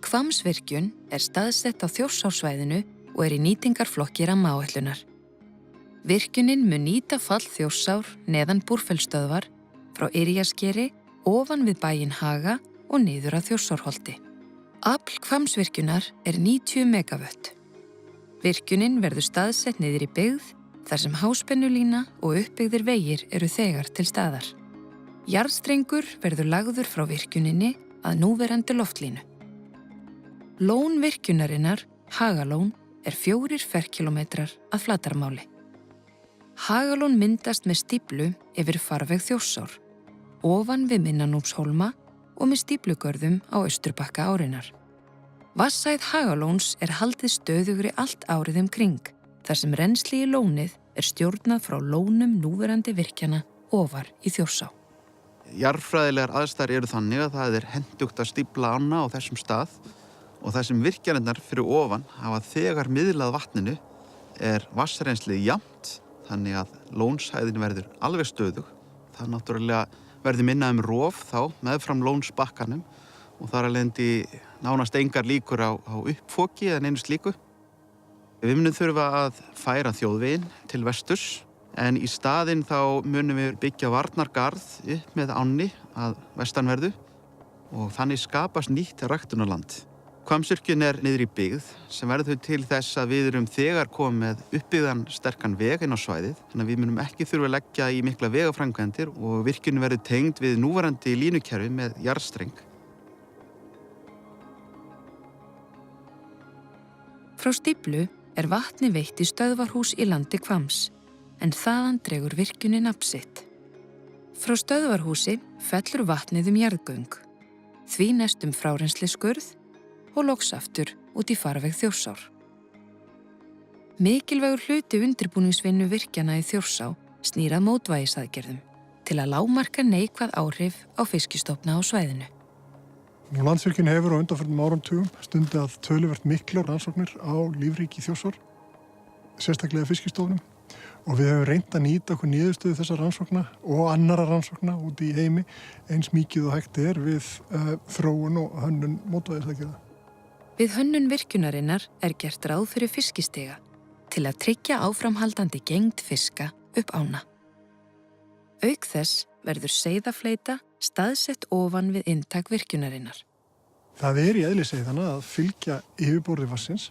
Hvammsvirkjun staðsett á Þjórsársvæðinu og í nýtingarflokki rammaáætlunar. Virkjunin mun nýta fall Þjórsár neðan Búrfellsstöðvar frá Yrjaskeri ofan við bæinn Haga og niður að Þjórsárholti. Afl Hvammsvirkjunar 90 megavött. Virkjunin verður staðsett niður í byggð þar sem háspennulína og uppbyggðir vegir eru þegar til staðar. Jarðstrengur verður lagður frá virkjuninni að núverandi loftlínu. Lón virkjunarinnar, Hagalón, 4 ferkílómetrar að flatarmáli. Hagalón myndast með stíflu yfir farveg Þjórsár, ofan við Minnanúpshólma og með stíflugörðum á austurbakka árinnar. Vatnsæð Hagalóns haldið stöðugri allt árið kring, þar sem rennsli í lónið stjórnað frá lónum núverandi virkjana ofar í Þjórsá. Jarðfræðilegar aðstæður eru þannig að það hentugt að stífla ána á þessum stað og það sem virkjanirnar fyrir ofan hafa þegar miðlað vatninu vatnsrennslið jafnt, þannig að lónshæðin verður alveg stöðug. Það náttúrulega verður minna rof þá meðfram lónsbakkanum og þar alveg nánast engar líkur á uppfoki eða neinu slíku. Við munum þurfa að færa þjóðveginn til vesturs, en í staðinn þá munum við byggja varnargarð upp með ánni að vestanverðu og þannig skapast nýtt ræktunarland. Hvammsvirkjun niður í byggð sem verður til þess að við erum þegar komið með uppbyggðan sterkan veg inn á svæðið, þannig að við munum ekki þurfa að leggja í mikla vegaframkvæmdir og virkjunin verður tengd við núverandi línukerfi með jarðstreng. Frá stíflu vatni veitt í stöðvarhús í landi Hvamms, en þaðan dregur virkjunin nafn sitt. Frá stöðvarhúsi fellur vatnið jarðgöng, því næst frárensliskurð og loks aftur út í farveg Þjórsár. Mikilvægur hluti undirbúningsvinnu virkjana í Þjórsá snýr að mótvægisaðgerðum til að lágmarka neikvæð áhrif á fiskistofna á svæðinu. Landsvirkjun hefur á undanförnum áratugum stundað töluvert miklar rannsóknir á lífríki Þjórsár, sérstaklega fiskistofnum, og við höfum reynt að nýta okkur niðurstöðu þessar rannsókna og annarra rannsókna út í heimi eins mikið og hægt við þróun og hönnun mótvægisaðgerða. Við hönnun virkjunarinnar gert ráð fyrir fiskistiga til að tryggja áframhaldandi gengd fiska upp ána. Auk þess verður seiðafleita staðsett ofan við inntak virkjunarinnar. Það í eðli seiðanna að fylgja yfirborði vatnsins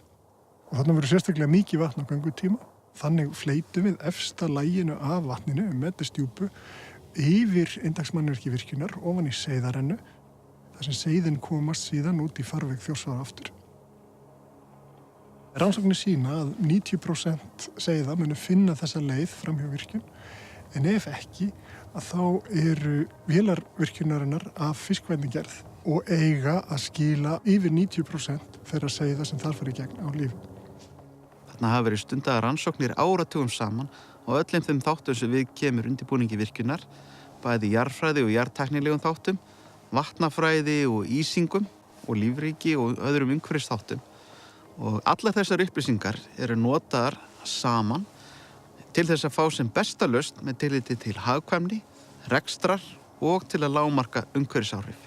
og þarna verður sérstaklega mikið vatn á göngutíma. Þannig fleytum við efsta laginu af vatninu metri yfir inntaksmannvirki virkjunar ofan í seiðarennu, þar sem seiðin komast síðan út í farveg Þjórsár aftur. Rannsóknir sýna að 90% seiða munu finna þessa leið fram hjá virkjun, en ef ekki, að þá eru vélar virkjunarinnar af fiskvænni gerð og eiga að skila yfir 90% þeirra seiða sem þar fara í gegn á lífi. Þarna hafa verið stundaðar rannsóknir áratugum saman og öllum þeim þáttum sem við kemur undirbúningi virkjunar, bæði jarðfræði og jarðtæknilegum þáttum, vatnafræði og ísingum og lífríki og öðrum umhverfisþáttum. Og allar þessar upplýsingar eru notaðar saman til þess að fá sem besta lausn með tilliti til hagkvæmni, rekstrar og til að lágmarka umhverfisáhrif.